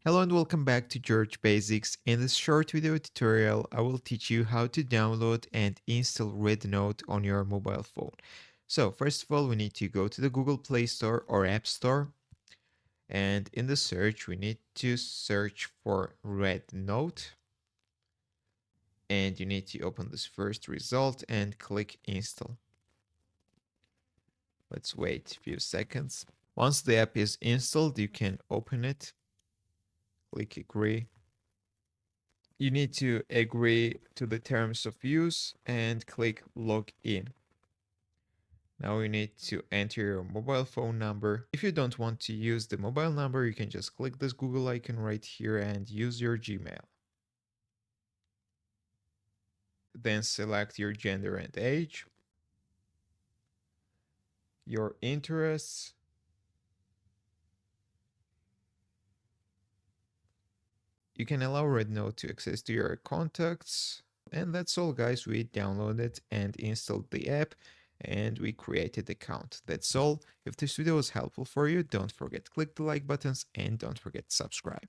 Hello and welcome back to George Basics. In this short video tutorial, I will teach you how to download and install RedNote on your mobile phone. So first of all, we need to go to the Google Play Store or App Store. And in the search, we need to search for RedNote. And you need to open this first result and click install. Let's wait a few seconds. Once the app is installed, you can open it. Click agree. You need to agree to the terms of use and click login. Now you need to enter your mobile phone number. If you don't want to use the mobile number, you can just click this Google icon right here and use your Gmail. Then select your gender and age, your interests, you can allow RedNote to access to your contacts. And that's all guys, we downloaded and installed the app and we created the account. That's all. If this video was helpful for you, don't forget to click the like buttons and don't forget to subscribe.